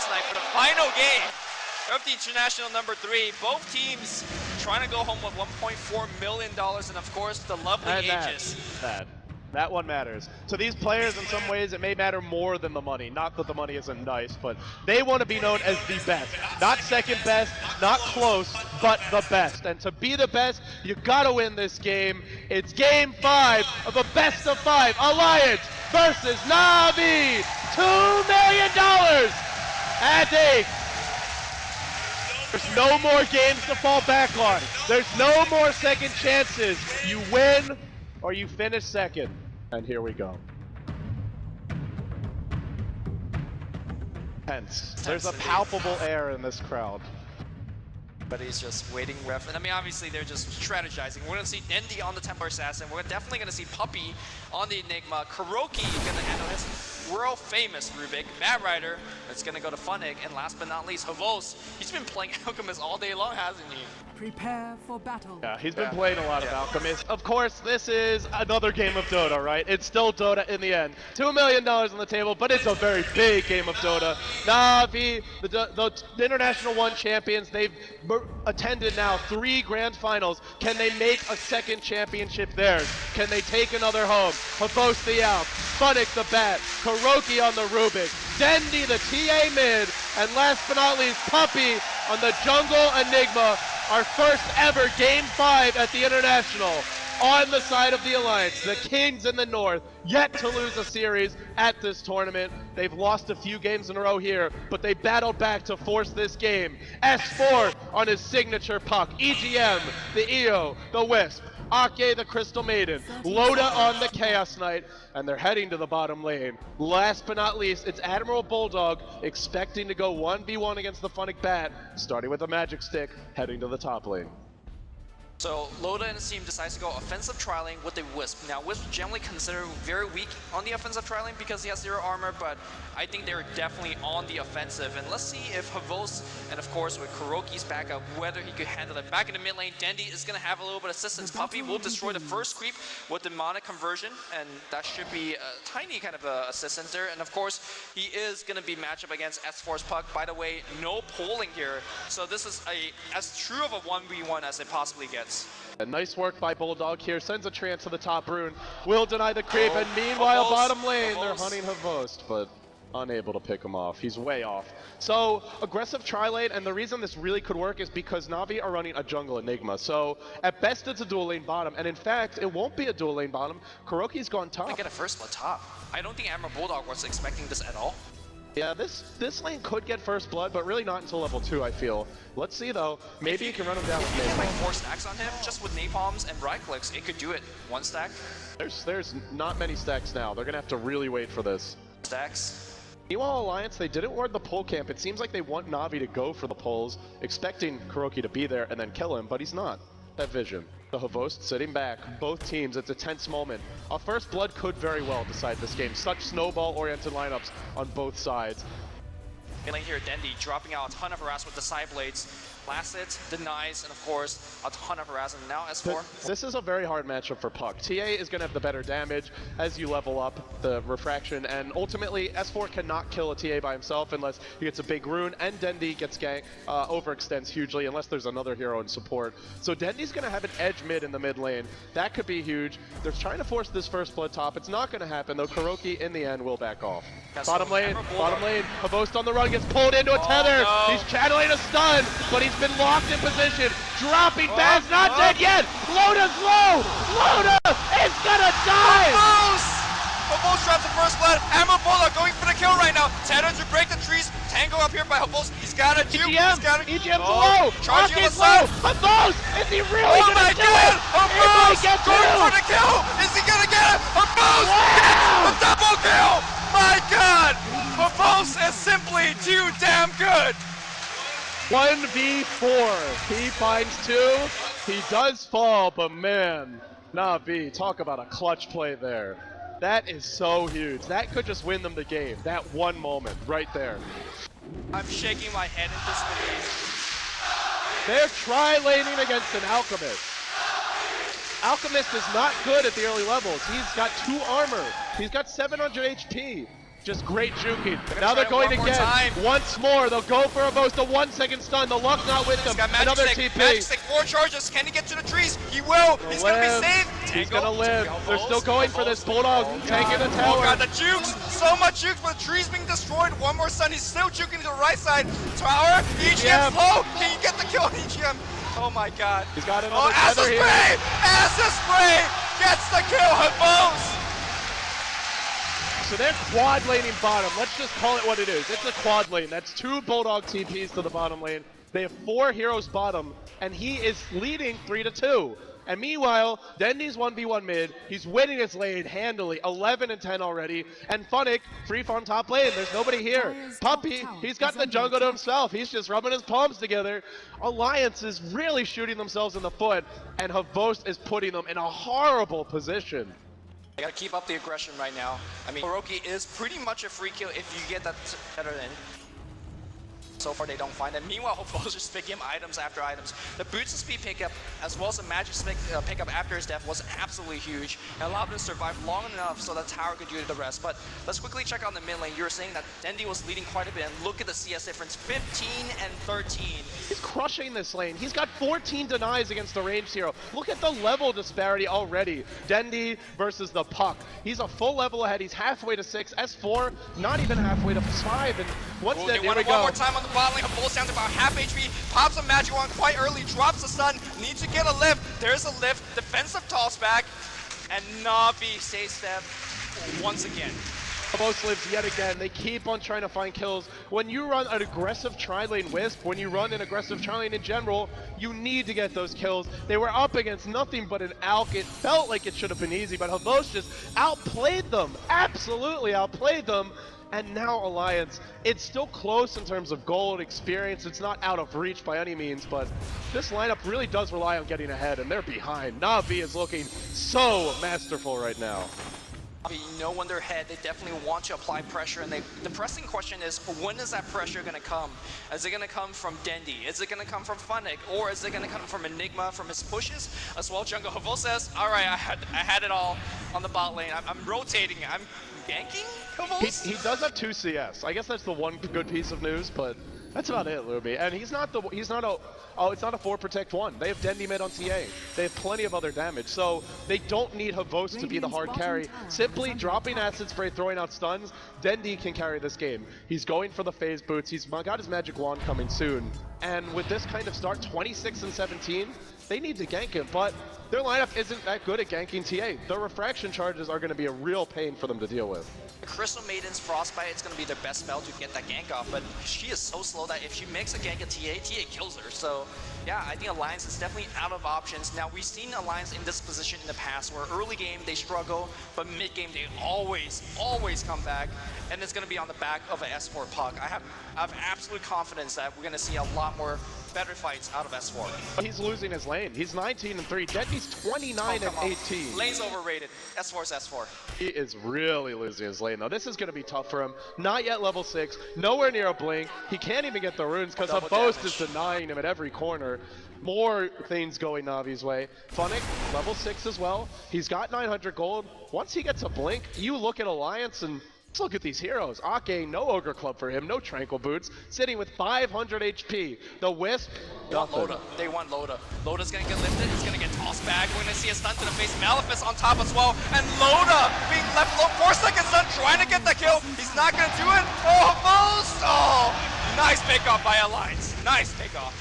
last night for the final game of the International number 3. Both teams trying to go home with $1.4 million, and of course, the lovely Aegis. That one matters. To these players, in some ways, it may matter more than the money. Not that the money isn't nice, but they want to be known as the best. Not second best, not close, but the best. And to be the best, you gotta win this game. It's game 5 of a best of 5 Alliance versus Na'Vi. $2 million at stake. There's no more games to fall back on. There's no more second chances. You win or you finish second. And here we go. Tense. There's a palpable air in this crowd. But he's just waiting ref. And I mean, obviously, they're just strategizing. We're going to see Dendi on the Templar Assassin. We're definitely going to see Puppey on the Enigma. Kuroki going to handle his world-famous Rubik. Mad Rider, it's going to go to Funnig. And last but not least, Havos. He's been playing Alchemist all day long, hasn't he? Prepare for battle. Yeah, he's been playing a lot of Alchemist. Of course, this is another game of Dota, right? It's still Dota in the end. $2 million on the table, but it's a very big game of Dota. Na'Vi, the International 1 champions, they've attended now 3 grand finals. Can they make a second championship theirs? Can they take another home? Havos the Alp, Funnick the Bat, Kuroki on the Rubik, Dendi the TA mid, and last but not least, Puppey on the Jungle Enigma. Our first ever Game 5 at the International on the side of the Alliance. The Kings in the North, yet to lose a series at this tournament. They've lost a few games in a row here, but they battled back to force this game. S4 on his signature puck. EGM, the EO, the Wisp. Ake, the Crystal Maiden, Loda on the Chaos Knight, and they're heading to the bottom lane. Last but not least, it's Admiral Bulldog expecting to go 1v1 against the Funnick Bat, starting with a Magic Stick, heading to the top lane. So Loda and his team decides to go offensive trialing with a Wisp. Now Wisp generally considered very weak on the offensive trialing because he has 0 armor, but I think they're definitely on the offensive. And let's see if Havos, and of course with Kuroki's backup, whether he could handle it. Back in the mid lane, Dendi is going to have a little bit of assistance. Puppey will destroy the first creep with the mana conversion, and that should be a tiny kind of assistance there. And of course, he is going to be matched up against S4's puck. By the way, no polling here, so this is as true of a 1v1 as it possibly gets. And nice work by Bulldog here, sends a trance to the top rune, will deny the creep, and meanwhile bottom lane, they're hunting Havos, but unable to pick him off. He's way off. So, aggressive tri-lane, and the reason this really could work is because Na'Vi are running a jungle Enigma. So, at best it's a dual lane bottom, and in fact, it won't be a dual lane bottom. Kuroki's gone top. They get a first blood top. I don't think Admiral Bulldog was expecting this at all. Yeah, this lane could get first blood, but really not until level 2, I feel. Let's see though, maybe you can run him down with If you get like napalm. 4 stacks on him, just with napalms and right clicks, it could do it. 1 stack. There's not many stacks now. They're gonna have to really wait for this. Stacks. Meanwhile, Alliance, they didn't ward the pull camp. It seems like they want Na'Vi to go for the pulls, expecting Kuroki to be there and then kill him, but he's not. That vision. The Havost sitting back. Both teams, it's a tense moment. A first blood could very well decide this game. Such snowball-oriented lineups on both sides. Lane here, Dendi dropping out a ton of harass with the side blades. Blast it, denies, and of course, a ton of harass. And now S4. This is a very hard matchup for Puck. TA is going to have the better damage as you level up the refraction, and ultimately S4 cannot kill a TA by himself unless he gets a big rune, and Dendi gets ganked, overextends hugely unless there's another hero in support. So Dendi's going to have an edge mid in the mid lane. That could be huge. They're trying to force this first blood top. It's not going to happen, though Kuroki in the end will back off. Bottom lane, Havost on the run, gets pulled into a tether. No. He's channeling a stun, but he's been locked in position. Dropping fast, not dead yet. Loda's low. Loda is gonna die. Havos drops the first blood. Admiral Bulldog going for the kill right now. Tether to break the trees. Tango up here by Havos. He's got a juke. EGM's low. Charging on the low. side. Havos, is he really gonna do it? Havos going for the kill. Is he gonna get it? Havos gets the double kill. My God, Havos is simply too damn good. 1v4, he finds 2, he does fall, but man, Na'Vi, talk about a clutch play there. That is so huge. That could just win them the game, that one moment, right there. I'm shaking my head in disbelief. They're tri-laning against an Alchemist. Alchemist is not good at the early levels. He's got 2 armor. He's got 700 HP. Just great juking. They're Now they're try it going one more again. time. Once more, they'll go for a most a 1 second stun. The luck not with them. Got magic Another stick, TP. magic stick, 4 charges. Can he get to the trees? He will. He's gonna be safe. He's Tango, gonna live. Tango They're still going for this. Bulldog taking the Oh tower. god, the jukes! So much jukes, but the tree's being destroyed. One more stun. He's still juking to the right side. Tower. EGM low. Can you get the kill on EGM? Oh my god. He's got another Acid tether here. spray! Acid spray! Gets the kill, Habos! So they're quad laning bottom. Let's just call it what it is. It's a quad lane. That's 2 Bulldog TPs to the bottom lane. They have 4 heroes bottom, and he is leading 3-2. And meanwhile, Dendy's 1v1 mid. He's winning his lane handily, 11 and 10 already. And Funnick, free farm top lane. There's nobody here. Puppy, he's got the jungle to himself. He's just rubbing his palms together. Alliance is really shooting themselves in the foot, and Havost is putting them in a horrible position. They gotta keep up the aggression right now. I mean, Hiroki is pretty much a free kill if you get that tether in. So far they don't find it. Meanwhile, Havo's just picking him items after items. The boots and speed pickup, as well as the magic pickup after his death was absolutely huge and allowed him to survive long enough so that tower could do the rest. But let's quickly check out the mid lane. You were saying that Dendy was leading quite a bit, and look at the CS difference, 15 and 13. He's crushing this lane. He's got 14 denies against the ranged hero. Look at the level disparity already. Dendy versus the Puck. He's a full level ahead. He's halfway to 6. S4, not even halfway to 5. And once Ooh, that, they here want we it one go. more time on the bot lane. Havo's down to about half HP. Pops a magic wand quite early. Drops the stun. Needs to get a lift. There's a lift. Defensive toss back. And Na'Vi stays step once again. Almost lives yet again. They keep on trying to find kills. When you run an aggressive tri-lane Wisp, when you run an aggressive tri-lane in general, you need to get those kills. They were up against nothing but an Alk. It felt like it should have been easy, but Havos just outplayed them. Absolutely outplayed them. And now Alliance, it's still close in terms of gold experience. It's not out of reach by any means, but this lineup really does rely on getting ahead, and they're behind. Na'Vi is looking so masterful right now. You know when they're ahead, they definitely want to apply pressure, and the pressing question is, when is that pressure going to come? Is it going to come from Dendy? Is it going to come from Funnick? Or is it going to come from Enigma, from his pushes? As well, Jungle Havo says, all right, I had it all on the bot lane. I'm rotating. I'm ganking Havos? He does have 2 CS. I guess that's the one good piece of news, but that's about it, Luby. And it's not a 4 protect 1. They have Dendy mid on TA. They have plenty of other damage, so they don't need Havos to be the hard carry. Simply dropping acid spray, throwing out stuns, Dendy can carry this game. He's going for the phase boots. He's got his magic wand coming soon. And with this kind of start, 26 and 17, they need to gank him, but their lineup isn't that good at ganking TA. The refraction charges are going to be a real pain for them to deal with. The Crystal Maiden's Frostbite is going to be their best spell to get that gank off, but she is so slow that if she makes a gank at TA, TA kills her. So yeah, I think Alliance is definitely out of options. Now, we've seen Alliance in this position in the past, where early game they struggle, but mid game they always come back, and it's going to be on the back of an S4 Puck. I have absolute confidence that we're going to see a lot more better fights out of S4. He's losing his lane. He's 19 and 3. Dendy's 29 and 18. Lane's overrated. S4's S4. He is really losing his lane, though. This is going to be tough for him. Not yet level 6. Nowhere near a blink. He can't even get the runes because Havost is denying him at every corner. More things going Na'Vi's way. Funnick, level 6 as well. He's got 900 gold. Once he gets a blink, you look at Alliance and let's look at these heroes. Ake, no Ogre Club for him, no Tranquil Boots, sitting with 500 HP. The Wisp, nothing. They want Loda. Loda's gonna get lifted, it's gonna get tossed back. We're gonna see a stun to the face. Malefice on top as well. And Loda being left low, 4 seconds stun, trying to get the kill. He's not gonna do it. Oh, Most! Oh, nice pickoff by Alliance. Nice pickoff.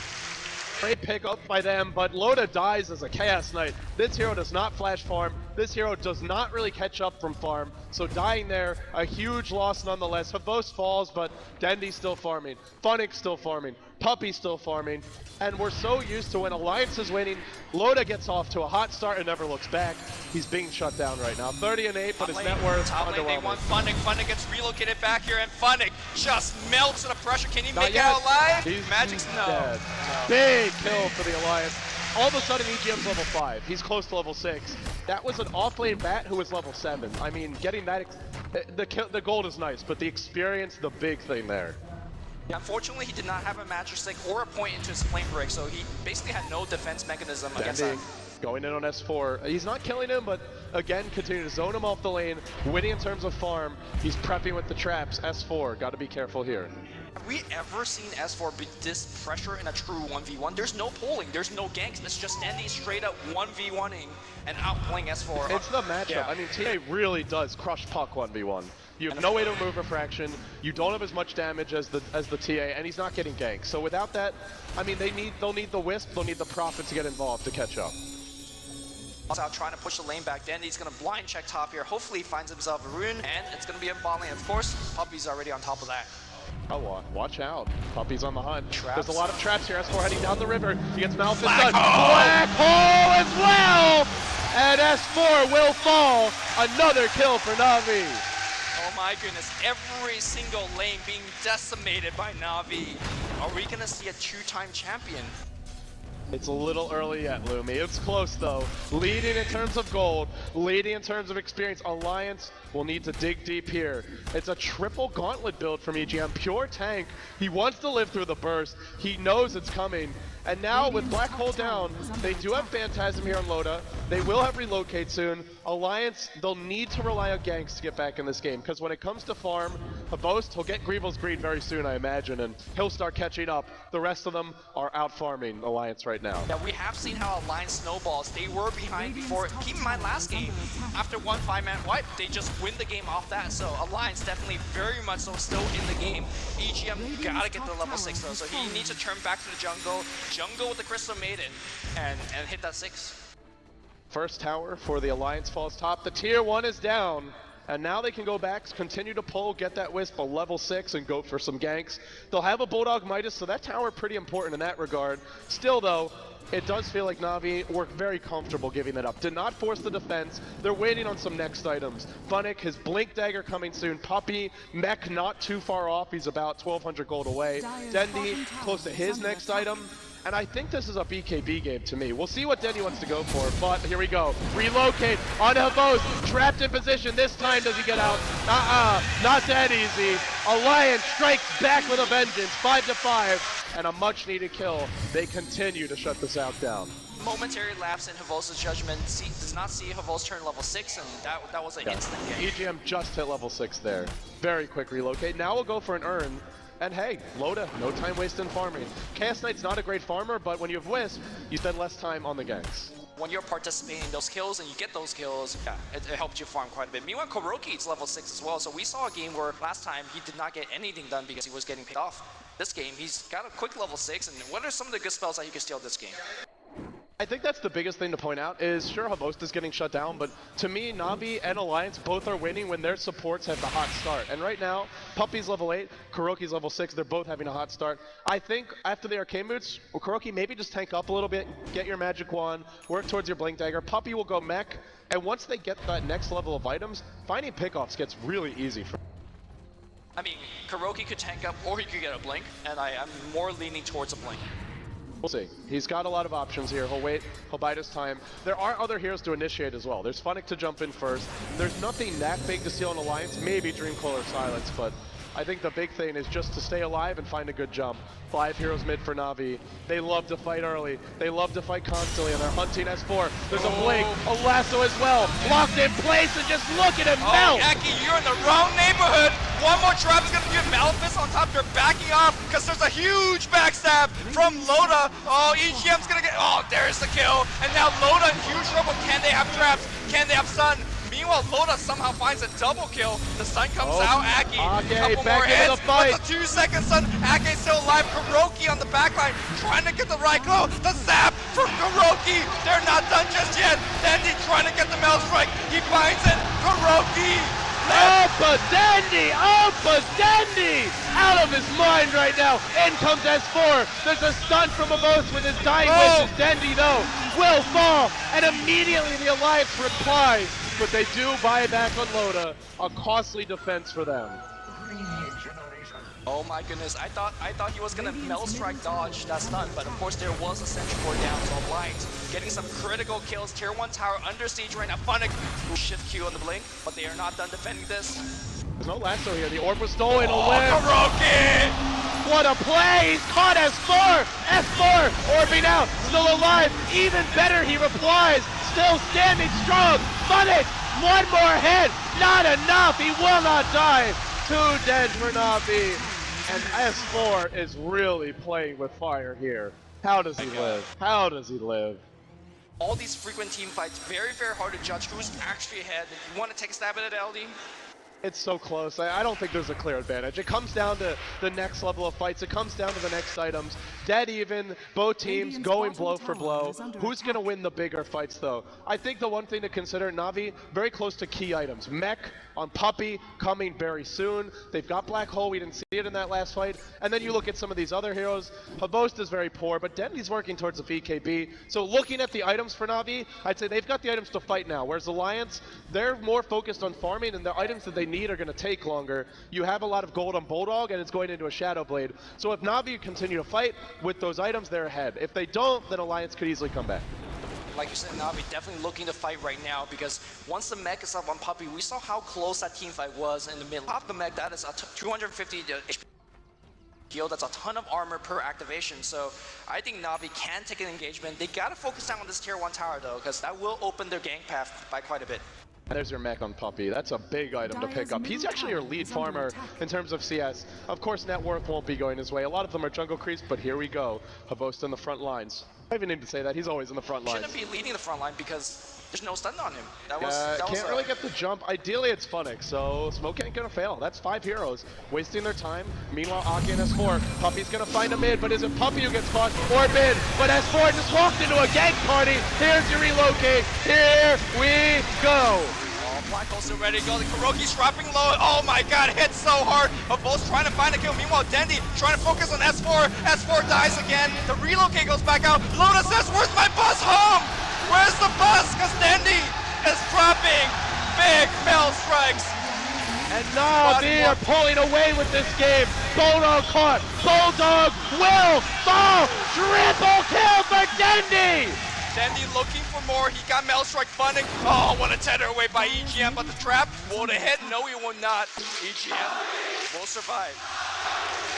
Great pickup by them, but Loda dies as a Chaos Knight. This hero does not flash farm. This hero does not really catch up from farm. So dying there, a huge loss nonetheless. Havos falls, but Dendy's still farming. Funnick's still farming. Puppy's still farming. And we're so used to when Alliance is winning, Loda gets off to a hot start and never looks back. He's being shut down right now. 30 and 8, but his net worth underwhelming. They want Funnick. Funnick gets relocated back here, and Funnick just melts to the pressure. Can he make it out alive? Magic's no. Big kill for the Alliance. All of a sudden, EGM's level 5. He's close to level 6. That was an off-lane bat who was level 7. I mean, getting that, the gold is nice, but the experience, the big thing there. Yeah, unfortunately, he did not have a magic stick or a point into his flame break, so he basically had no defense mechanism against that. going in on S4. He's not killing him, but again, continuing to zone him off the lane, winning in terms of farm. He's prepping with the traps. S4, got to be careful here. Have we ever seen S4 be this pressure in a true 1v1? There's no polling, there's no ganks, it's just standing straight up 1v1ing and outplaying S4. It's the matchup. Yeah. I mean, TA really does crush puck 1v1. You have no way to remove refraction. You don't have as much damage as the TA, and he's not getting ganked. So without that, I mean, they'll need the Wisp, they'll need the Prophet to get involved to catch up. Out trying to push the lane back. Dandy's gonna blind check top here. Hopefully he finds himself a rune, and it's gonna be a bot lane. Of course, Puppy's already on top of that. Oh, watch out. Puppy's on the hunt. Traps. There's a lot of traps here. S4 heading down the river. He gets Malphite done. Black Hole as well! And S4 will fall. Another kill for Na'Vi. Oh my goodness, every single lane being decimated by Na'Vi. Are we gonna see a two-time champion? It's a little early yet, Lumi. It's close though. Leading in terms of gold, leading in terms of experience. Alliance will need to dig deep here. It's a triple gauntlet build from EGM. Pure tank. He wants to live through the burst. He knows it's coming. And now with Black Hole down, they do have Phantasm here on Loda. They will have Relocate soon. Alliance, they'll need to rely on ganks to get back in this game, because when it comes to farm, Boast, he'll get Greevil's Greed very soon, I imagine, and he'll start catching up. The rest of them are out farming Alliance right now. Yeah, we have seen how Alliance snowballs. They were behind before. Keep in mind, last game, after one 5-man wipe, they just win the game off that. So Alliance definitely very much so still in the game. EGM gotta get the level 6 though, so he needs to turn back to the jungle with the Crystal Maiden, and hit that 6. First tower for the Alliance falls top. The tier 1 is down, and now they can go back, continue to pull, get that Wisp a level 6, and go for some ganks. They'll have a Bulldog Midas, so that tower pretty important in that regard. Still though, it does feel like Na'Vi were very comfortable giving that up. Did not force the defense. They're waiting on some next items. Funnick, his Blink Dagger coming soon. Puppy, Mech not too far off. He's about 1,200 gold away. Dendi close to his next item. And I think this is a BKB game to me. We'll see what Denny wants to go for, but here we go. Relocate on Havos, trapped in position. This time does he get out? Not that easy. Alliance strikes back with a vengeance, 5-5, and a much needed kill. They continue to shut this out down. Momentary lapse in Havos' judgment. Does not see Havos turn level 6, and that was an instant game. EGM just hit level 6 there. Very quick relocate. Now we'll go for an Urn. And hey, Loda, no time wasted in farming. Chaos Knight's not a great farmer, but when you have Wisp, you spend less time on the ganks. When you're participating in those kills and you get those kills, yeah, it helps you farm quite a bit. Meanwhile, KuroKy's level 6 as well, so we saw a game where last time he did not get anything done because he was getting picked off. This game, he's got a quick level 6, and what are some of the good spells that he can steal this game? I think that's the biggest thing to point out is, sure, Havost is getting shut down, but to me, Na'Vi and Alliance both are winning when their supports have the hot start. And right now, Puppy's level 8, KuroKy's level 6, they're both having a hot start. I think after the Arcane Boots, well, KuroKy maybe just tank up a little bit, get your Magic Wand, work towards your Blink Dagger. Puppy will go Mech, and once they get that next level of items, finding pickoffs gets really easy for I mean, KuroKy could tank up or he could get a Blink, and I'm more leaning towards a Blink. We'll see. He's got a lot of options here. He'll wait. He'll bide his time. There are other heroes to initiate as well. There's Funnick to jump in first. There's nothing that big to steal an Alliance. Maybe Dreamcoil or Silence, but I think the big thing is just to stay alive and find a good jump. 5 heroes mid for Na'Vi. They love to fight early. They love to fight constantly, and they're hunting S4. There's a Blink, a Lasso as well. Locked in place, and just look at him melt! Aki, you're in the wrong neighborhood. One more trap is going to give Malefice on top. They're backing off because there's a huge backstab from Loda. Oh, EGM's going to get... Oh, there's the kill. And now Loda in huge trouble. Can they have traps? Can they have stun? Meanwhile, Loda somehow finds a double kill. The stun comes out. Aki, a couple more hits. But the 2-second stun. Aki still alive. KuroKy on the backline, trying to get the right glow. The zap from KuroKy. They're not done just yet. Dandy trying to get the Mel Strike. He finds it. KuroKy. Dandy! Dandy! Out of his mind right now. In comes S4. There's a stun from Amos with his dying wishes. Dandy, though, will fall. And immediately the Alliance replies. But they do buy back on Loda. A costly defense for them. Oh my goodness, I thought he was gonna Mel Strike dodge that stun, but of course there was a Sentry Core down, so Alliance getting some critical kills. Tier 1 tower under siege right now. Funnick will shift Q on the Blink, but they are not done defending this. There's no lasso here. The orb was stolen. KuroKy! What a play! He's caught S4! S4 orbing out, still alive. Even better, he replies. Still standing strong. Funix, one more hit. Not enough. He will not die. 2 dead for Na'Vi. And S4 is really playing with fire here. How does he live? How does he live? All these frequent team fights, very, very hard to judge who's actually ahead. You want to take a stab at it, LD? It's so close. I don't think there's a clear advantage. It comes down to the next level of fights. It comes down to the next items. Dead even, both teams going blow for blow. Who's going to win the bigger fights, though? I think the one thing to consider, Na'Vi, very close to key items. Mech on Puppey coming very soon. They've got Black Hole. We didn't see it in that last fight. And then you look at some of these other heroes. Havost is very poor, but Dendy's working towards the VKB. So looking at the items for Na'Vi, I'd say they've got the items to fight now. Whereas Alliance, they're more focused on farming, and the items that they need are going to take longer. You have a lot of gold on Bulldog, and it's going into a Shadow Blade. So if Na'Vi continue to fight with those items, they're ahead. If they don't, then Alliance could easily come back. Like you said, Na'Vi definitely looking to fight right now because once the mech is up on Puppey, we saw how close that team fight was in the middle. Top the mech, that is a 250 HP heal. That's a ton of armor per activation. So I think Na'Vi can take an engagement. They gotta focus down on this tier 1 tower though, because that will open their gank path by quite a bit. There's your mech on Puppey. That's a big item to pick up. He's actually your lead farmer in terms of CS. Of course, net worth won't be going his way. A lot of them are jungle creeps, but here we go. Havost in the front lines. I even need to say that. He's always in the front lines. Shouldn't be leading the front line because there's no stun on him. Can't really get the jump. Ideally, it's Funix, so Smoke ain't gonna fail. That's 5 heroes wasting their time. Meanwhile, Aki and S4. Puppey's gonna find a mid, but is it Puppey who gets caught or mid? But S4 just walked into a gank party. Here's your relocate. Here we go. Black Hole's still ready to go. The Kuroki's dropping low. Oh my god, hit so hard. Both trying to find a kill. Meanwhile, Dendy trying to focus on S4. S4 dies again. The relocate goes back out. Loda says, where's my bus home? Where's the bus? Because Dendy is dropping big Mel strikes. And Na'Vi are pulling away with this game. Bulldog caught. Bulldog will fall. Triple kill for Dendy. Dendy looking for more. He got Maelstrike funding. Oh, what a tether away by EGM, but the trap will hit. No, he will not. EGM will survive.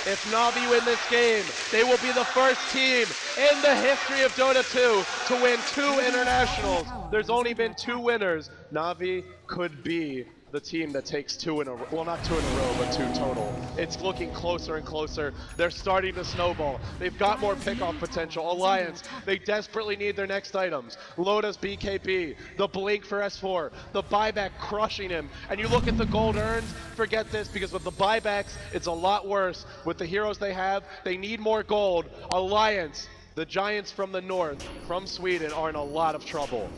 If Na'Vi win this game, they will be the first team in the history of Dota 2 to win 2 internationals. There's only been 2 winners. Na'Vi could be the team that takes 2 in a row. Well, not 2 in a row, but 2 total. It's looking closer and closer. They're starting to snowball. They've got more pickoff potential. Alliance, they desperately need their next items. Loda's BKB, the Blink for S4, the buyback crushing him. And you look at the gold earns, forget this, because with the buybacks, it's a lot worse. With the heroes they have, they need more gold. Alliance, the Giants from the north, from Sweden, are in a lot of trouble.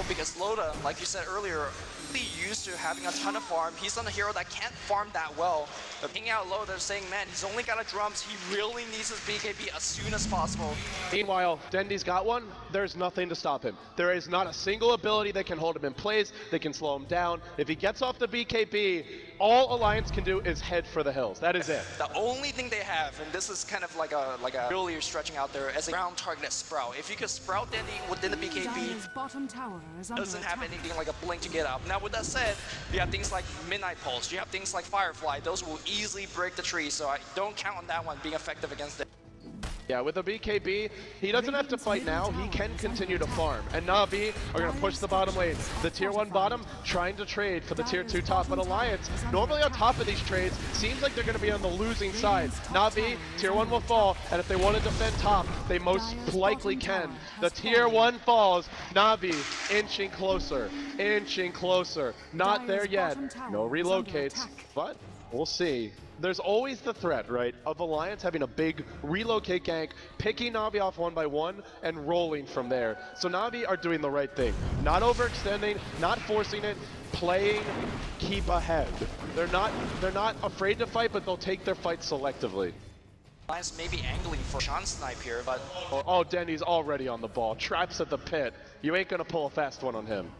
Because Loda, like you said earlier, really used to having a ton of farm. He's on a hero that can't farm that well. But picking out Loda, saying, man, he's only got a drums. He really needs his BKB as soon as possible. Meanwhile, Dendy's got one. There's nothing to stop him. There is not a single ability that can hold him in place. They can slow him down. If he gets off the BKB, all Alliance can do is head for the hills. That is it. The only thing they have, and this is kind of like a really stretching out there, as a ground targeted Sprout. If you could Sprout Dendy within the BKB, doesn't have anything like a blink to get up. Now with that said, you have things like Midnight Pulse, you have things like Firefly, those will easily break the tree, so I don't count on that one being effective against it. Yeah, with the BKB, he doesn't have to fight now. He can continue to farm. And Na'Vi are going to push the bottom lane. The tier 1 bottom trying to trade for the tier 2 top. But Alliance, normally on top of these trades, seems like they're going to be on the losing side. Na'Vi, tier 1 will fall. And if they want to defend top, they most likely can. The tier 1 falls. Na'Vi inching closer. Inching closer. Not there yet. No relocates. But we'll see. There's always the threat, right, of Alliance having a big relocate gank, picking Na'Vi off 1 by 1, and rolling from there. So Na'Vi are doing the right thing. Not overextending, not forcing it, playing, keep ahead. They're not afraid to fight, but they'll take their fights selectively. Alliance may be angling for Sean Snipe here, but... Oh, Denny's already on the ball. Traps at the pit. You ain't gonna pull a fast one on him.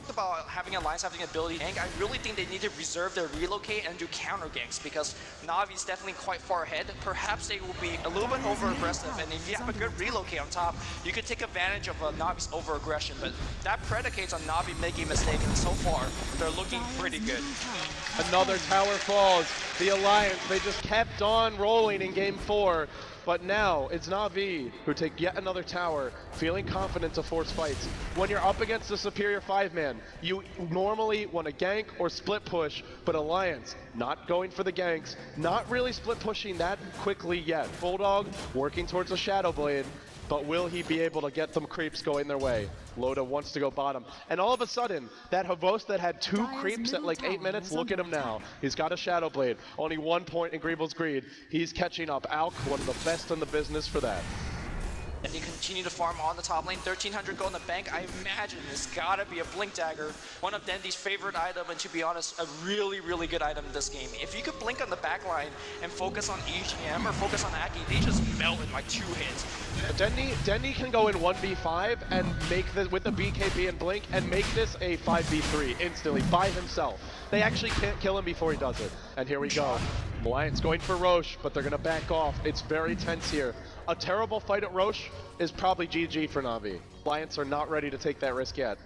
About having Alliance having ability gank, I really think they need to reserve their relocate and do counter ganks because Na'Vi's definitely quite far ahead. Perhaps they will be a little bit over aggressive, and if you have a good relocate on top, you could take advantage of Na'Vi's over aggression. But that predicates on Na'Vi making a mistake, and so far they're looking pretty good. Another tower falls. The Alliance, they just kept on rolling in game 4. But now it's Na'Vi who take yet another tower, feeling confident to force fights. When you're up against a superior 5-man, you normally want to gank or split push, but Alliance not going for the ganks, not really split pushing that quickly yet. Bulldog working towards a Shadow Blade, but will he be able to get them creeps going their way? Loda wants to go bottom. And all of a sudden, that Havos that had 2 creeps at like 8 minutes, look at him now. He's got a Shadow Blade, only 1 point in Greeble's Greed. He's catching up. Alk, one of the best in the business for that. And you continue to farm on the top lane, 1,300 gold in the bank. I imagine it's gotta be a Blink Dagger, one of Dendy's favorite item, and to be honest, a really, really good item in this game. If you could blink on the back line and focus on EGM or focus on Aki, they just melt in like 2 hits. Dendy can go in 1v5 and make this with the BKB and Blink and make this a 5v3 instantly by himself. They actually can't kill him before he does it. And here we go. Alliance going for Roche, but they're gonna back off. It's very tense here. A terrible fight at Roche is probably GG for Na'Vi. Alliance are not ready to take that risk yet.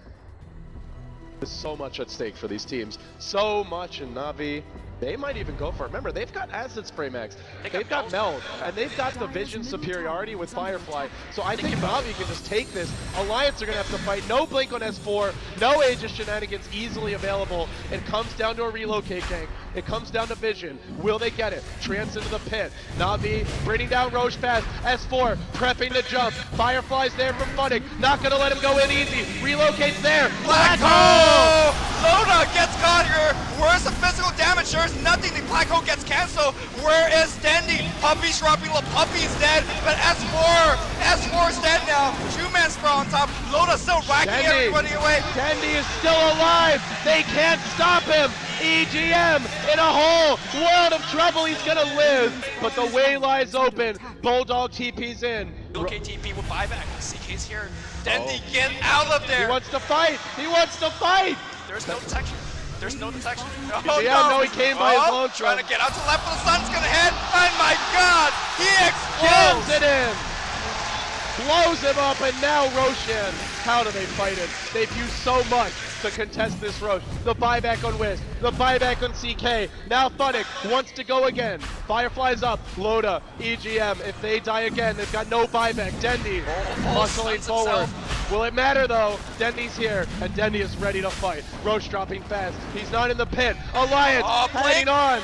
There's so much at stake for these teams. So much in Na'Vi. They might even go for it. Remember, they've got Acid Spray Max, they've got Meld, and they've got the Vision superiority with Firefly. So I think Na'Vi can just take this. Alliance are going to have to fight. No Blink on S4, no Aegis shenanigans easily available. It comes down to a relocate gank. It comes down to Vision. Will they get it? Trance into the pit. Na'Vi bringing down Roche fast. S4 prepping to jump. Firefly's there from Funnick. Not going to let him go in easy. Relocates there. Black Hole! Loda gets caught here. Where's the physical damage? There's nothing. The Black Hole gets canceled. Where is Dendy? Puppy's dropping low. Puppy's dead. But S4's dead now. 2-man sprawl on top. Loda still racking everybody away. Dendy is still alive. They can't stop him. EGM in a whole world of trouble. He's gonna live, but the way lies open. Bulldog TP's in. Okay, TP will buy back. CK's here. Dendy, get out of there. He wants to fight. He wants to fight. There's no detection. There's no detection. Oh, yeah, no, he came by his long trying to get out to the left, but the sun's gonna hit. Oh my God, he Kills explodes. it in. Blows him up, and now Roshan. How do they fight it? They've used so much to contest this Roche. The buyback on Wisp, the buyback on CK. Now Funnick wants to go again. Firefly's up. Loda, EGM. If they die again, they've got no buyback. Dendy muscling forward. Will it matter though? Dendy's here, and Dendy is ready to fight. Roche dropping fast. He's not in the pit. Alliance heading on.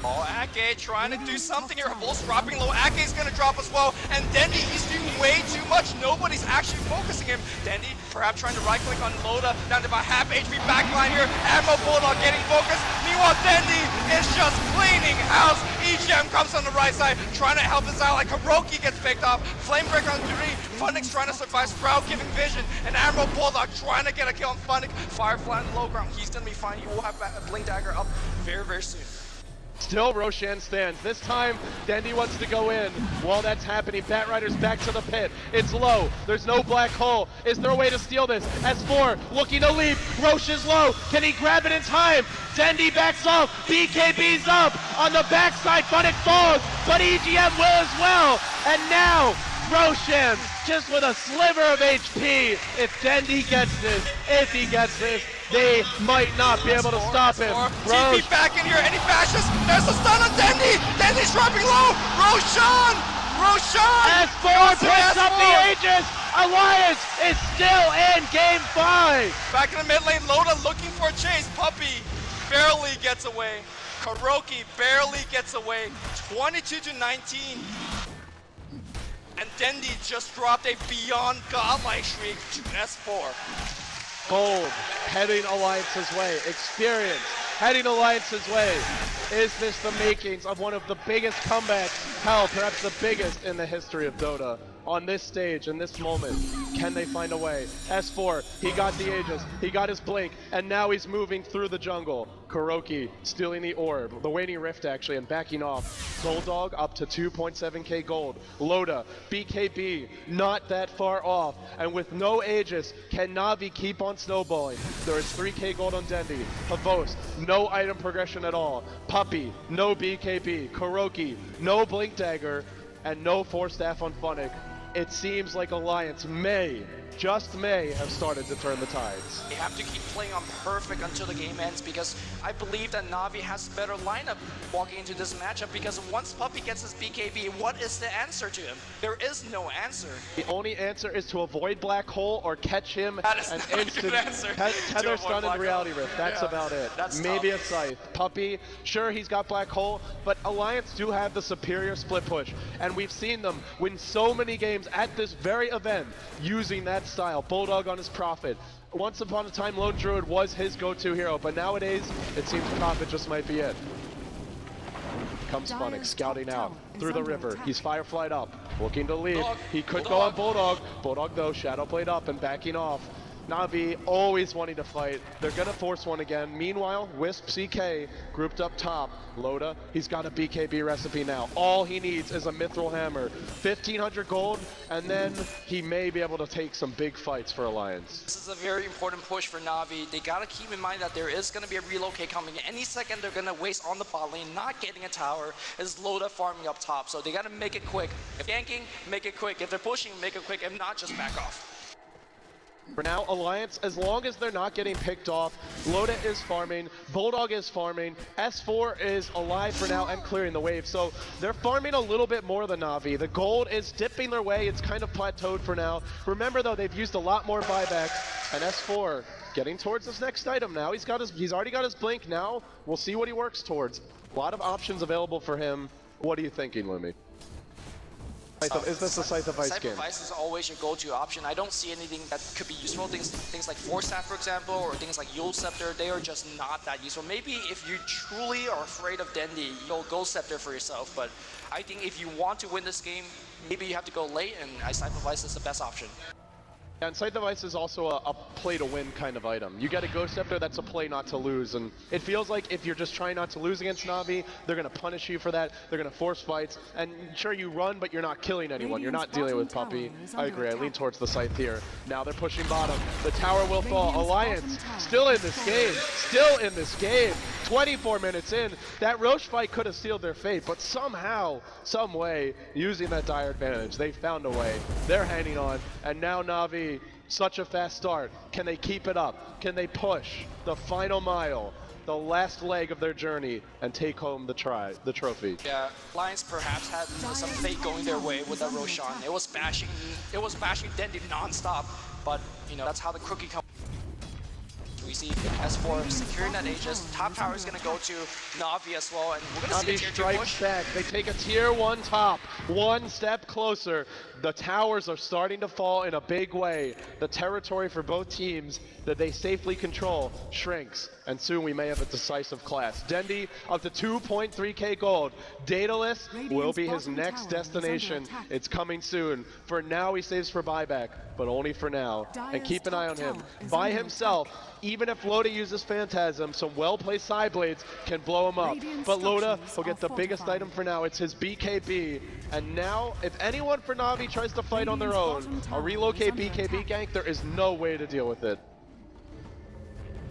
Oh, Ake trying to do something here. Vol's dropping low. Ake's gonna drop as well. And Dendy, he's doing way too much. Nobody's actually focusing him. Dendy perhaps trying to right click on Loda. Down to about half HP backline here. Admiral Bulldog getting focused. Meanwhile, Dendy is just cleaning house. EGM comes on the right side, trying to help his ally. Kuroki gets picked off. Flamebreaker on 3. Funnick's trying to survive. Sprout giving vision. And Admiral Bulldog trying to get a kill on Funnick. Firefly on the low ground. He's gonna be fine. He will have a Blink Dagger up very, very soon. Still Roshan stands. This time, Dendy wants to go in. While that's happening, Batrider's back to the pit. It's low. There's no Black Hole. Is there a way to steal this? S4 looking to leap. Roche is low. Can he grab it in time? Dendy backs off. BKB's up. On the backside, Funnick falls. But EGM will as well. And now, Roshan just with a sliver of HP. If Dendy gets this, if he gets this, they might not be able to stop him. TP back in here, and he bashes. There's a stun on Dendy. Dendy's dropping low. Roshan! S4 picks up the Aegis. Alliance is still in game 5. Back in the mid lane, Loda looking for a chase. Puppy barely gets away. Kuroki barely gets away. 22-19. And Dendy just dropped a beyond godlike shriek to S4. Gold heading Alliance's way. Experience heading Alliance's way. Is this the makings of one of the biggest comebacks, hell, perhaps the biggest in the history of Dota? On this stage, in this moment, can they find a way? S4, he got the Aegis, he got his Blink, and now he's moving through the jungle. Kuroki stealing the orb, the Waning Rift actually, and backing off. Bulldog up to 2.7k gold. Loda, BKB, not that far off. And with no Aegis, can Na'Vi keep on snowballing? There is 3k gold on Dendy. Havos, no item progression at all. Puppy, no BKB. Kuroki, no Blink Dagger, and no Force Staff on Funnick. it seems like Alliance may, just may, have started to turn the tides. They have to keep playing on perfect until the game ends because I believe that Na'Vi has a better lineup walking into this matchup because once Puppey gets his BKB, what is the answer to him? There is no answer. The only answer is to avoid Black Hole or catch him That is and not a instant good answer tether to stun avoid and Reality Black Hole. Rift. That's Yeah, about it. that's Maybe tough. a Scythe. Puppey, sure he's got Black Hole, but Alliance do have the superior split push. And we've seen them win so many games at this very event using that style. Bulldog on his Prophet. Once upon a time, Lone Druid was his go-to hero, but nowadays, it seems Prophet just might be it. Comes Funix, scouting out through the river. He's Fireflied up, looking to lead. Bulldog. He could Bulldog. go on Bulldog. Bulldog though, Shadow Blade up and backing off. Na'Vi always wanting to fight. They're gonna force one again. Meanwhile, Wisp CK grouped up top. Loda, he's got a BKB recipe now. All he needs is a Mithril Hammer. 1,500 gold, and then he may be able to take some big fights for Alliance. This is a very important push for Na'Vi. They gotta keep in mind that there is gonna be a relocate coming. Any second they're gonna waste on the bot lane, not getting a tower, is Loda farming up top. So they gotta make it quick. If ganking, make it quick. If they're pushing, make it quick. If not, just back off. For now, Alliance, as long as they're not getting picked off, Loda is farming, Bulldog is farming, S4 is alive for now and clearing the wave. So they're farming a little bit more than Na'Vi. The gold is dipping their way. It's kind of plateaued for now. Remember though, they've used a lot more buyback, and S4 getting towards this next item now. He's already got his blink now. We'll see what he works towards. A lot of options available for him. What are you thinking, Lumi? Is this a Scythe of Ice Scythe game? of Ice is always your go-to option. I don't see anything that could be useful. Things like Force Staff, for example, or things like Yule Scepter, they are just not that useful. Maybe if you truly are afraid of Dendi, you'll go Scepter for yourself. But I think if you want to win this game, maybe you have to go late, and Scythe of Ice is the best option. And Scythe of Ice is also a play-to-win kind of item. You get a Ghost Scepter, that's a play not to lose, and it feels like if you're just trying not to lose against Na'Vi, they're going to punish you for that, they're going to force fights, and sure, you run, but you're not killing anyone, you're not dealing with Puppey. I agree, I lean towards the Scythe here. Now they're pushing bottom, the tower will fall. Alliance, still in this game, 24 minutes in. That Roche fight could have sealed their fate, but somehow, some way, using that dire advantage, they found a way. They're hanging on, and now Na'Vi, such a fast start. Can they keep it up? Can they push the final mile, the last leg of their journey, and take home the trophy? Yeah, Lions perhaps had some fate going their way with that Roshan. It was bashing Dendi non-stop, but you know that's how the cookie comes. We see S4 securing that Aegis. Top tower is going to go to Na'Vi as well, and we're going to see a Na'Vi tier 2 strikes push. back. They take a tier 1 top, one step closer. The towers are starting to fall in a big way. The territory for both teams that they safely control shrinks, and soon we may have a decisive clash. Dendi up to 2.3k gold. Daedalus will be his next destination. It's coming soon. For now, he saves for buyback, but only for now. And keep an eye on him. By himself, even if Loda uses Phantasm, some well-placed side blades can blow him up. But Loda will get the biggest item for now. It's his BKB. And now, if anyone for Na'Vi tries to fight on their own, a relocate BKB gank, there is no way to deal with it.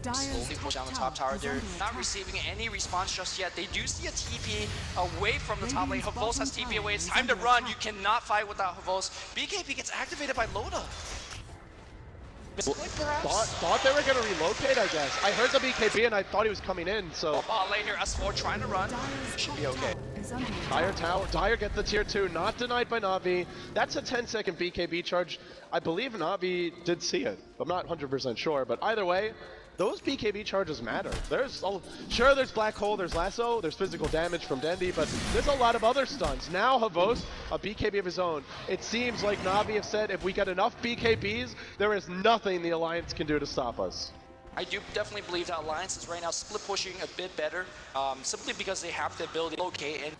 Slowly push down the top tower. They're not receiving any response just yet. They do see a TP away from the top lane. Havos has TP away. It's time to run. You cannot fight without Havos. BKB gets activated by Loda. Thought they were going to relocate, I guess. I heard the BKB and I thought he was coming in, so... Bot lane here, S4 trying to run. Should be okay. Dire tower, Dire gets the tier 2, not denied by Na'Vi. That's a 10-second BKB charge. I believe Na'Vi did see it. I'm not 100% sure, but either way, those BKB charges matter. Sure, there's Black Hole, there's Lasso, there's physical damage from Dendi, but there's a lot of other stuns. Now Havos, a BKB of his own. It seems like Na'Vi have said if we get enough BKBs, there is nothing the Alliance can do to stop us. I do definitely believe that Alliance is right now split pushing a bit better, simply because they have the ability to locate and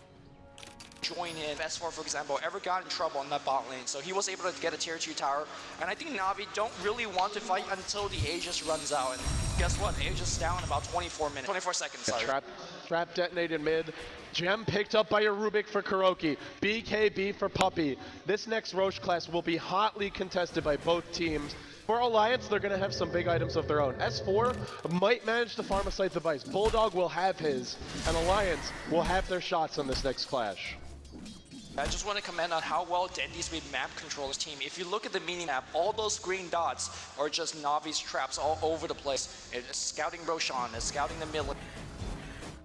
join in. S4, for example, ever got in trouble on that bot lane, so he was able to get a tier 2 tower. And I think Na'Vi don't really want to fight until the Aegis runs out. And guess what? Aegis down in about 24 seconds. Sorry. Trap detonated mid. Gem picked up by a Rubik for Kuroki. BKB for Puppey. This next Roche class will be hotly contested by both teams. For Alliance, they're going to have some big items of their own. S4 might manage to farm a Scythe of Ice. Bulldog will have his, and Alliance will have their shots on this next clash. I just want to comment on how well Dendy's made map control his team. If you look at the mini map, all those green dots are just Navi's traps all over the place. It's scouting Roshan, it's scouting the mid.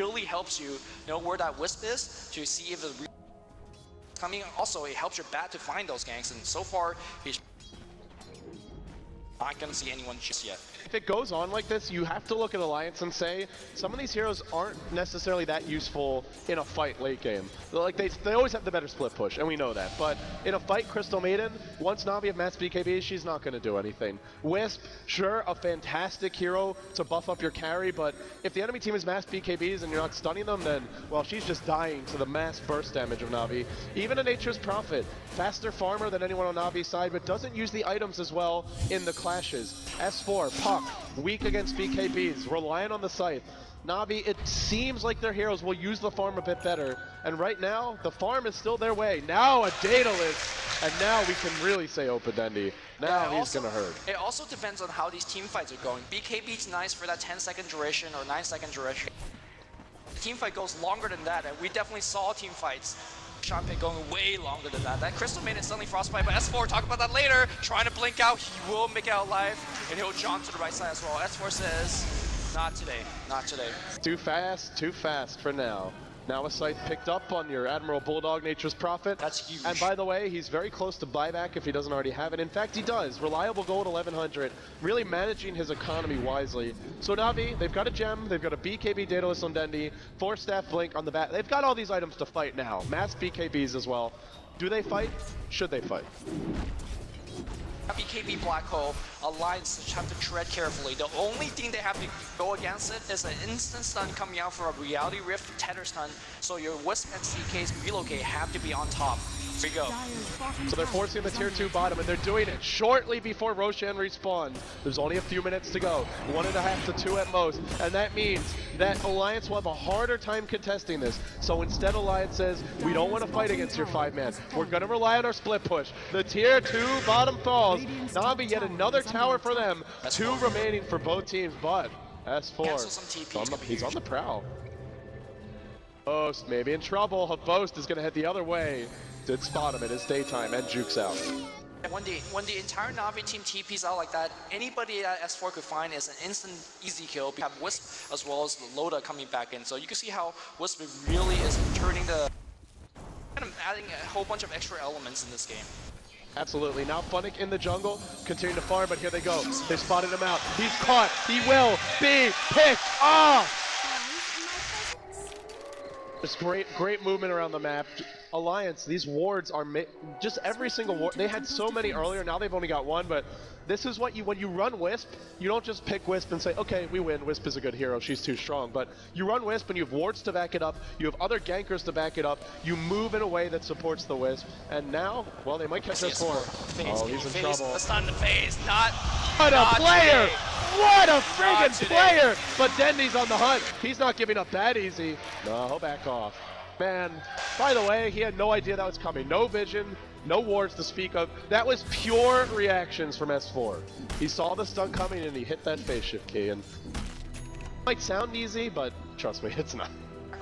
Really helps you know where that wisp is to see if it's coming. Also, it helps your bat to find those ganks, and so far he's not gonna see anyone just yet. If it goes on like this, you have to look at Alliance and say, some of these heroes aren't necessarily that useful in a fight late game. Like they always have the better split push, and we know that. But in a fight, Crystal Maiden, once Navi have mass BKB, she's not going to do anything. Wisp, sure, a fantastic hero to buff up your carry, but if the enemy team is mass BKBs and you're not stunning them, then, well, she's just dying to the mass burst damage of Navi. Even a Nature's Prophet, faster farmer than anyone on Navi's side, but doesn't use the items as well in the clashes. S4, Puck, weak against BKBs, reliant on the Scythe. Navi, it seems like their heroes will use the farm a bit better, and right now, the farm is still their way. Now a Daedalus, and now we can really say Open Dendy. Now he's gonna hurt. It also depends on how these team fights are going. BKB's nice for that 10-second duration or 9-second duration. The team fight goes longer than that, and we definitely saw team fights. Shot pick going way longer than that. That Crystal Maiden suddenly frostbite, but S4, talk about that later. Trying to blink out, he will make it out alive, and he'll jump to the right side as well. S4 says, not today, not today. Too fast for now. Now a Scythe picked up on your Admiral Bulldog, Nature's Prophet. That's huge. And by the way, he's very close to buyback if he doesn't already have it. In fact, he does. Reliable gold 1100, really managing his economy wisely. So Navi, they've got a gem, they've got a BKB Daedalus on Dendy, 4-staff blink on the bat. They've got all these items to fight now. Mass BKBs as well. Do they fight? Should they fight? BKB Black Hole, Alliance have to tread carefully. The only thing they have to go against it is an instant stun coming out for a Reality Rift tether stun, so your Wisp and CK's relocate have to be on top. Here you go. So they're forcing the tier 2 bottom, and they're doing it shortly before Roshan respawns. There's only a few minutes to go, 1.5 to 2 at most, and that means that Alliance will have a harder time contesting this. So instead, Alliance says, we don't want to fight against your 5-man. We're going to rely on our split push. The tier 2 bottom falls. Navi, yet another tower for them. 2 remaining for both teams, but S4, he's on the prowl. Boast maybe in trouble. Boast is going to head the other way. Did spot him, it is daytime, and jukes out. When the entire Navi team TPs out like that, anybody that S4 could find is an instant easy kill. We have Wisp as well as Loda coming back in, so you can see how Wisp really is turning the, kind of adding a whole bunch of extra elements in this game. Absolutely. Now Funnick in the jungle, continuing to farm, but here they go. They spotted him out. He's caught. He will be picked off. Just great movement around the map. Alliance, these wards are just every single ward. They had so many earlier, now they've only got one, but this is what when you run Wisp, you don't just pick Wisp and say, okay, we win, Wisp is a good hero, she's too strong. But you run Wisp and you have wards to back it up, you have other gankers to back it up, you move in a way that supports the Wisp, and now, well, they might catch S4. Oh, he's in trouble. That's not in the phase, not What a player! Today. What a friggin' player! But Dendy's on the hunt. He's not giving up that easy. No, he'll back off. Man, by the way, he had no idea that was coming. No vision, no wards to speak of. That was pure reactions from S4. He saw the stun coming and he hit that phase shift key. And it might sound easy, but trust me, it's not.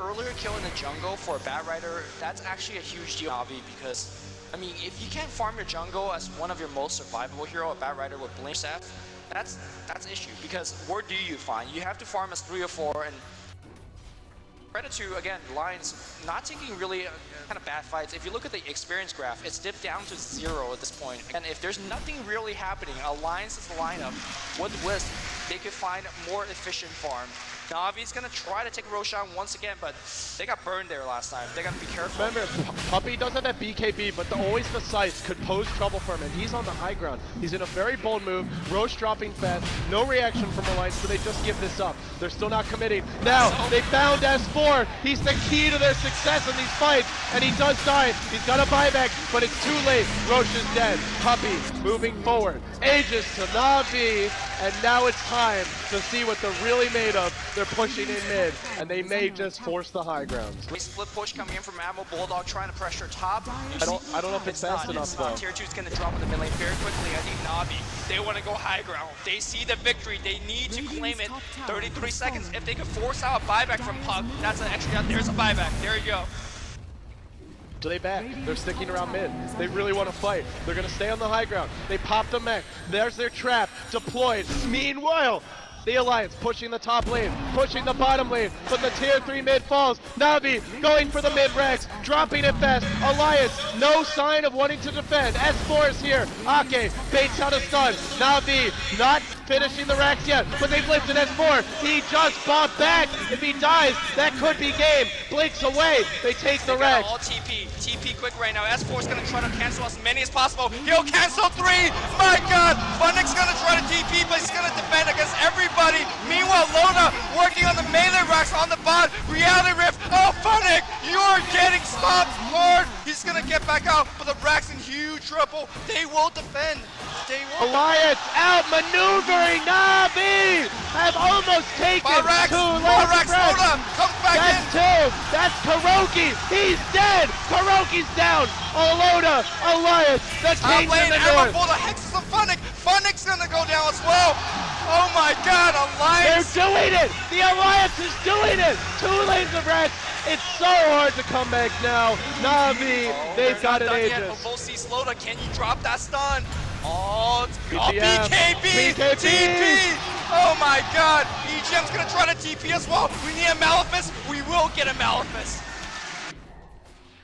Earlier kill in the jungle for a Bat Rider, that's actually a huge deal, Navi, because, I mean, if you can't farm your jungle as one of your most survivable hero, a Bat Rider with Blink Staff, that's issue, because where do you find? You have to farm as 3 or 4, and credit to, again, Lions not taking really kind of bad fights. If you look at the experience graph, it's dipped down to 0 at this point. And if there's nothing really happening, Alliance's lineup with Wisp, they could find more efficient farm. Navi's gonna try to take Roshan once again, but they got burned there last time. They gotta be careful. Remember, Puppy does have that BKB, but always the Scythe could pose trouble for him, and he's on the high ground. He's in a very bold move. Roche dropping fast, no reaction from Alliance, so they just give this up. They're still not committing. Now, they found S4. He's the key to their success in these fights, and he does die. He's got a buyback, but it's too late. Roche is dead. Puppy moving forward. Aegis to Navi, and now it's time to see what they're really made of. They're pushing in mid, and they may just force the high ground. Split push coming in from Admiral Bulldog trying to pressure top. I don't know if it's fast enough though. Tier 2 is going to drop in the mid lane very quickly. I think Navi, they want to go high ground. They see the victory. They need to claim it. 33 seconds. If they could force out a buyback from Puck, that's an extra. There's a buyback. There you go. Do they back? They're sticking around mid. They really want to fight. They're going to stay on the high ground. They pop the mech. There's their trap deployed. Meanwhile, the Alliance pushing the top lane, pushing the bottom lane, but the tier 3 mid falls. Na'Vi going for the mid Rex, dropping it fast. Alliance, no sign of wanting to defend. S4 is here. Ake baits out a stun. Na'Vi not finishing the Rex yet, but they've lifted S4. He just bobbed back. If he dies, that could be game. Blinks away. They take the Rex. All TP. TP quick right now. S4 is going to try to cancel as many as possible. He'll cancel 3. My God. Funnick's going to try to TP, but he's going to defend against everybody. Meanwhile, Lona working on the melee racks on the bot. Reality Rift. Oh, Funnick, you're getting stopped hard. He's going to get back out, but the Rack's in huge trouble. They will defend. They will. Alliance outmaneuvering Na'Vi. Have almost taken Barracks, 2 lanes. Lona comes back in. That's 2. That's Kuroki. He's dead. Kuroki's down. Alona, Alliance, the Top Kings lane, in the Arrow north. Bull, the Hexes of Funnick. Funnick's gonna go down as well. Oh my God, Alliance. They're doing it. The Alliance is doing it. 2 lanes of Rex. It's so hard to come back now. Na'Vi, they've got an Aegis. Aegis. Loda, can you drop that stun? Oh, BGM. BKB, TP. Oh my God, EGM's gonna try to TP as well. We need a Malefice. We will get a Malefice.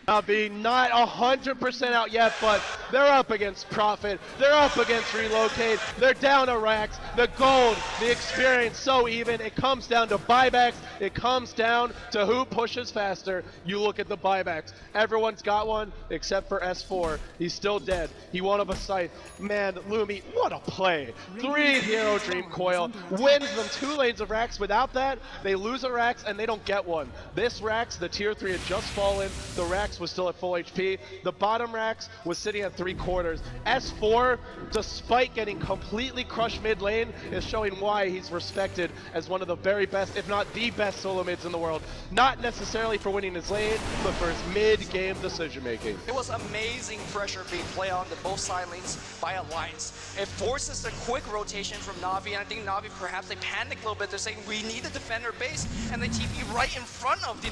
Na'Vi not 100% out yet, but they're up against Profit. They're up against Relocate. They're down to Rax. The gold, the experience, so even. It comes down to buybacks. It comes down to who pushes faster. You look at the buybacks. Everyone's got one except for S4. He's still dead. He won up a scythe. Man, Lumi, what a play. 3 Hero Dream Coil. Wins them 2 lanes of Rax. Without that, they lose a Rax and they don't get one. This Rax, the tier 3 had just fallen. The Rax was still at full HP. The bottom Rax was sitting at 3/4. S4, despite getting completely crushed mid lane, is showing why he's respected as one of the very best, if not the best solo mids in the world. Not necessarily for winning his lane, but for his mid-game decision making. It was amazing pressure being played on the both side lanes by Alliance. It forces a quick rotation from Na'Vi, and I think Na'Vi perhaps they panic a little bit. They're saying we need to defend our base, and they TP right in front of the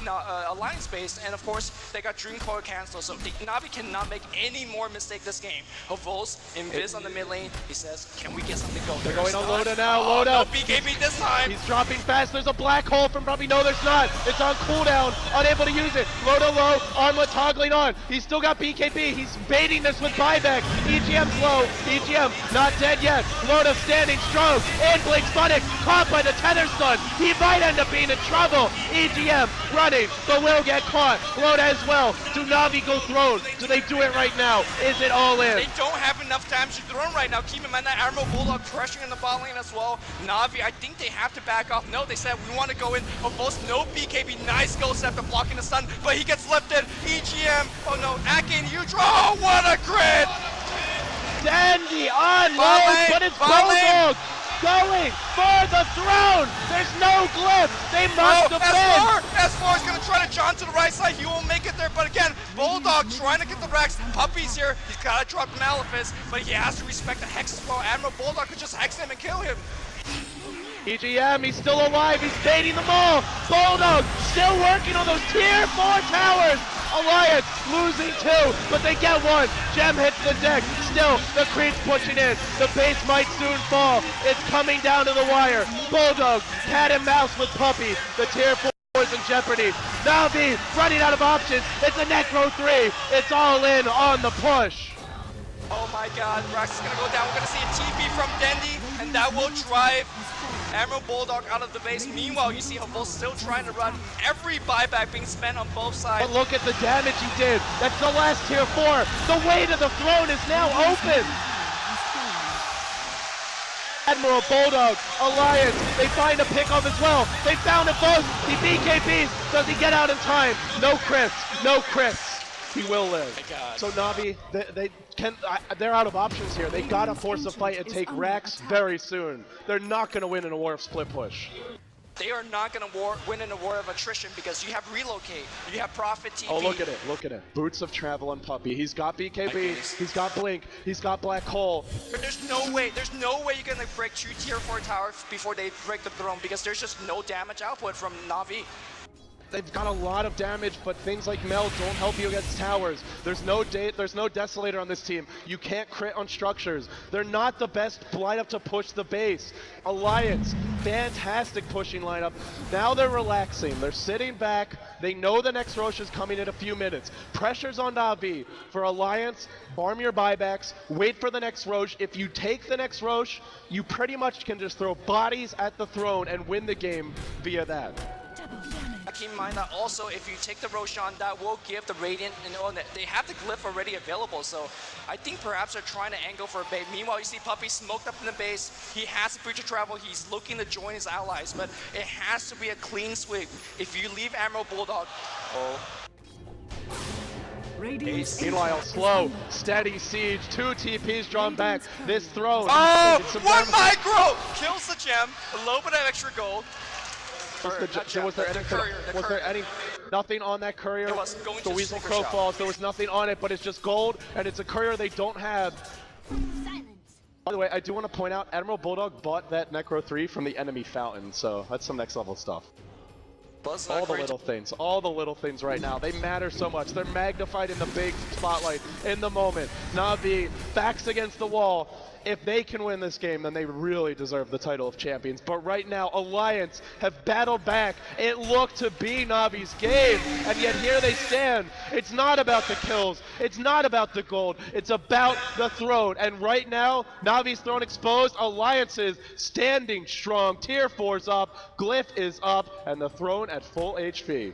Alliance base, and of course they got Dream Coil cancelled, so Na'Vi cannot make any more mistake this game. Havos in Biz on the mid lane, he says, can we get something going? They're going on Loda now, Oh, Loda. no BKB this time. He's dropping fast. There's a black hole from Bobby. No, there's not. It's on cooldown. Unable to use it. Loda low. Armlet toggling on. He's still got BKB. He's baiting this with buyback. EGM's low. EGM not dead yet. Loda standing strong. And Blake's Funnick caught by the tether stun. He might end up being in trouble. EGM running, but will get caught. Loda as well. Do Na'Vi go throne? Do they do it right now? Is it all in? They don't have enough damage to throw right now. Keep in mind that Admiral Bulldog pressuring in the bot lane as well. Na'Vi, I think they have to back off. No, they said we want to go in. Almost no BKB. Nice ghost after blocking the stun, but he gets lifted. EGM. Oh no, Ake and Udra. Oh, what a crit! Dandy on Bot low, lane, but it's bot lane. Bulldog going for the throne. There's no glyph. They must defend. S4 is going to try to jaunt to the right side. He won't make it there, but again, Bulldog trying to get the Rex. Puppy's here. He's got to drop Malefice, but he has to respect the Hex as well. Admiral Bulldog could just Hex him and kill him. EGM, he's still alive. He's baiting them all. Bulldog still working on those tier 4 towers. Alliance losing 2, but they get 1. Gem hits the deck. Still, the creep's pushing in. The base might soon fall. It's coming down to the wire. Bulldog, cat and mouse with Puppy. The tier 4 is in jeopardy. Na'Vi running out of options. It's a Necro 3. It's all in on the push. Oh my God, Rax is going to go down. We're going to see a TP from Dendi, and that will drive Admiral Bulldog out of the base. Meanwhile, you see Havos still trying to run. Every buyback being spent on both sides. But look at the damage he did. That's the last tier 4. The way to the throne is now open. Admiral Bulldog, Alliance, they find a pickoff as well. They found it both. He BKBs. Does he get out in time? No crits. No crits. He will live. Oh my God. So Na'Vi, they're out of options here. They gotta force a fight and take Rax very soon. They're not gonna win in a war of split push. They are not going to win in a war of attrition because you have Relocate, you have Profit TP. Oh, look at it, look at it. Boots of Travel on Puppy. He's got BKB, he's got Blink, he's got Black Hole. But there's no way you're going to break 2 tier 4 towers before they break the throne because there's just no damage output from Na'Vi. They've got a lot of damage, but things like Meld don't help you against towers. There's no Desolator on this team. You can't crit on structures. They're not the best lineup to push the base. Alliance, fantastic pushing lineup. Now they're relaxing. They're sitting back. They know the next Roche is coming in a few minutes. Pressure's on Na'Vi. For Alliance, farm your buybacks, wait for the next Roche. If you take the next Roche, you pretty much can just throw bodies at the throne and win the game via that. Keep in mind that also if you take the Roshan, that will give the Radiant, they have the glyph already available, so I think perhaps they're trying to angle for a bait. Meanwhile, you see Puppey smoked up in the base. He has a breach of travel. He's looking to join his allies, but it has to be a clean sweep. If you leave Admiral Bulldog, Meanwhile, slow, steady siege, 2 TPs drawn back. This throne. Oh, one micro! Kills the gem, a little bit of extra gold. Was there any nothing on that courier? The Weasel Crow falls. There was nothing on it, but it's just gold, and it's a courier they don't have. By the way, I do want to point out, Admiral Bulldog bought that Necro 3 from the enemy fountain, so that's some next level stuff. All the little things right now, they matter so much. They're magnified in the big spotlight, in the moment. Na'Vi, backs against the wall. If they can win this game, then they really deserve the title of champions. But right now, Alliance have battled back. It looked to be Na'Vi's game, and yet here they stand. It's not about the kills. It's not about the gold. It's about the throne. And right now, Na'Vi's throne exposed. Alliance is standing strong. Tier 4's up, Glyph is up, and the throne at full HP.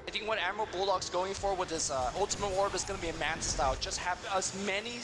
I think what Admiral Bulldog's going for with his ultimate orb is going to be a Manta style. Just have as many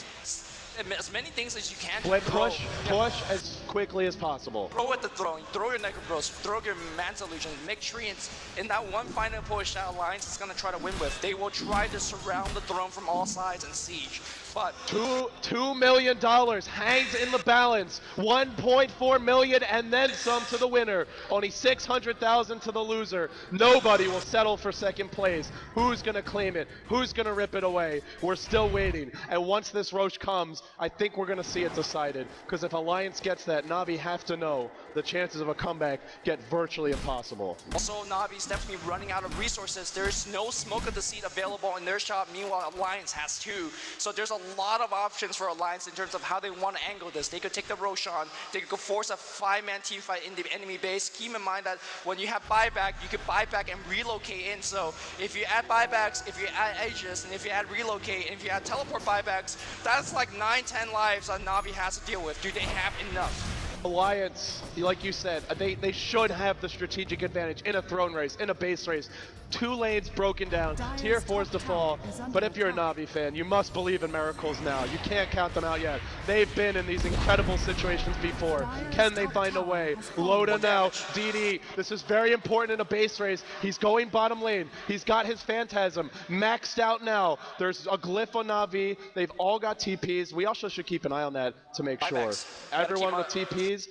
things as you can to push as quickly as possible. Throw at the throne, throw your Necrobros, throw your Manta Illusion, make sure it's in that one final push that Alliance is going to try to win with. They will try to surround the throne from all sides and siege. But $2 million hangs in the balance. 1.4 million and then some to the winner. Only 600,000 to the loser. Nobody will settle for second place. Who's gonna claim it? Who's gonna rip it away? We're still waiting. And once this Roche comes, I think we're gonna see it decided. Because if Alliance gets that, Na'Vi have to know the chances of a comeback get virtually impossible. Also, Na'Vi's definitely running out of resources. There's no Smoke of the Seed available in their shop. Meanwhile, Alliance has 2. So there's a lot of options for Alliance in terms of how they want to angle this. They could take the Roshan, they could force a 5-man team fight in the enemy base. Keep in mind that when you have buyback, you could buyback and relocate in. So if you add buybacks, if you add Aegis, and if you add relocate, and if you add teleport buybacks, that's like 9-10 lives that Na'Vi has to deal with. Do they have enough? Alliance, like you said, they should have the strategic advantage in a throne race, in a base race. 2 lanes broken down, tier 4's to fall. But if you're a Na'Vi fan, you must believe in miracles now. You can't count them out yet. They've been in these incredible situations before. Can they find a way? Loda now, DD. This is very important in a base race. He's going bottom lane. He's got his Phantasm maxed out now. There's a glyph on Na'Vi. They've all got TPs. We also should keep an eye on that to make sure. Everyone with TPs.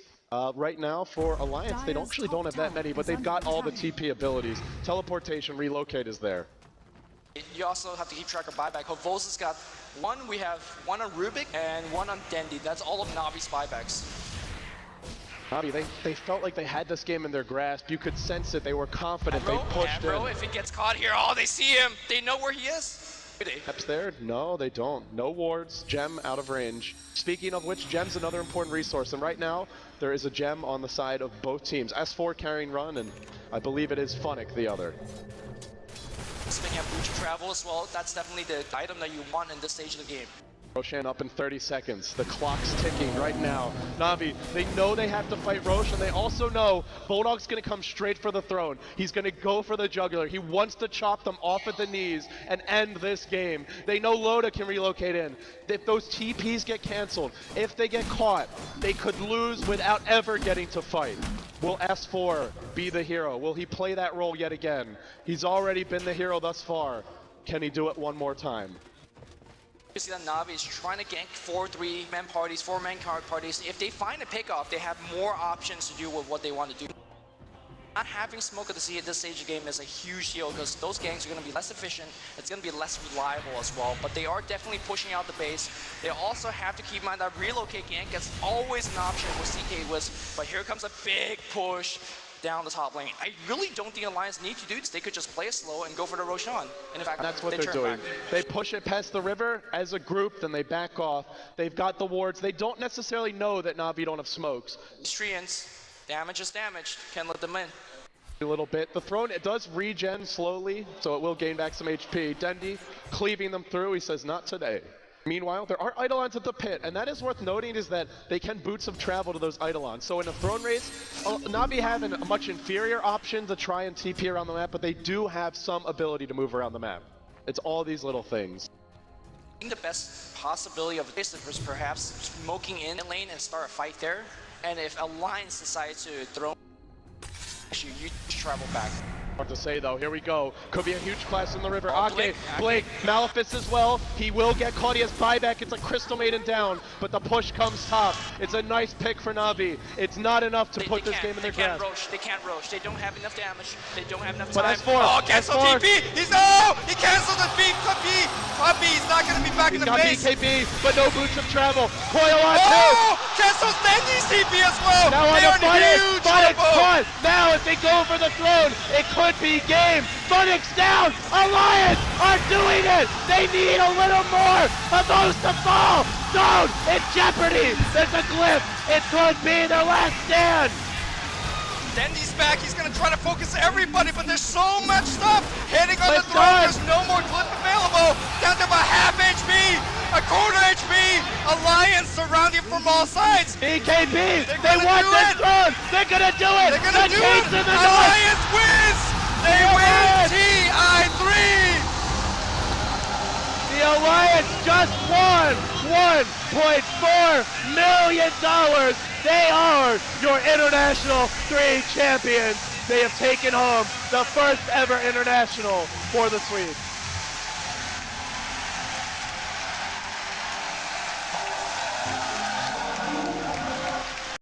Right now for Alliance, they actually don't have that many, but they've got all the TP abilities. Teleportation, relocate is there. You also have to keep track of buyback. Hovosa's got 1, we have 1 on Rubik and 1 on Dendi. That's all of Na'Vi's buybacks. Na'Vi, they felt like they had this game in their grasp. You could sense it. They were confident. They pushed in. If he gets caught here, oh, they see him. They know where he is. Steps there? No, they don't. No wards. Gem out of range. Speaking of which, Gem's another important resource. And right now, there is a gem on the side of both teams. S4 carrying run, and I believe it is Funnick the other. Speaking of Breach of Travel as well, that's definitely the item that you want in this stage of the game. Roshan up in 30 seconds. The clock's ticking right now. Na'Vi, they know they have to fight Roche, and they also know Bulldog's going to come straight for the throne. He's going to go for the jugular. He wants to chop them off at the knees and end this game. They know Loda can relocate in. If those TPs get canceled, if they get caught, they could lose without ever getting to fight. Will S4 be the hero? Will he play that role yet again? He's already been the hero thus far. Can he do it one more time? You see that Na'Vi is trying to gank 4 3-man parties, 4-man card parties. If they find a pickoff, they have more options to do with what they want to do. Not having Smoke of the Sea at this stage of the game is a huge deal because those ganks are going to be less efficient. It's going to be less reliable as well. But they are definitely pushing out the base. They also have to keep in mind that relocate gank is always an option with CK Wisp. But here comes a big push. down the top lane. I really don't think Alliance need to do this. They could just play it slow and go for the Roshan. And in fact, That's what they they're turn doing. back. They push it past the river as a group, then they back off. They've got the wards. They don't necessarily know that Na'Vi don't have smokes. Treants, damage is damage. Can't let them in. A little bit. The throne, it does regen slowly, so it will gain back some HP. Dendi cleaving them through. He says, not today. Meanwhile, there are Eidolons at the pit, and that is worth noting is that they can boots of travel to those Eidolons. So in a throne race, Na'Vi have a much inferior option to try and TP around the map, but they do have some ability to move around the map. It's all these little things. I think the best possibility of this was perhaps smoking in the lane and start a fight there. And if Alliance decides to throw you travel back. Hard to say though, here we go. Could be a huge clash in the river. Oh, Ake, Blake, Malefice as well. He will get Claudia's buyback. It's a Crystal Maiden down, but the push comes top. It's a nice pick for Na'Vi. It's not enough to put this game in their grasp. They can't roach. They don't have enough damage. They don't have enough But time. S4, Oh, cancel S4. TP! He canceled the beat! Puppy! He's not gonna be back in He's the got base! BKB, but no boots of travel. Coil on Oh! Cancels Dendi's TP as well! now on They the are in Funix. huge Funix trouble! caught. Now if they go for the throne, it could be game. Funix down. Alliance are doing it. They need a little more of those to fall. Zone in jeopardy. There's a glyph. It could be their last stand. Dendi's back, he's gonna try to focus everybody, but there's so much stuff hitting on the Let's throne, go. there's no more glyph available, down to about half HP, a quarter HP, Alliance surrounding from all sides. BKB, they gonna want do this it. throne. They're gonna do it. They're gonna the do gates it! in the north. Alliance wins! They win TI3! The Alliance just won $1.4 million. They are your International 3 champions. They have taken home the first ever International for the Swedes.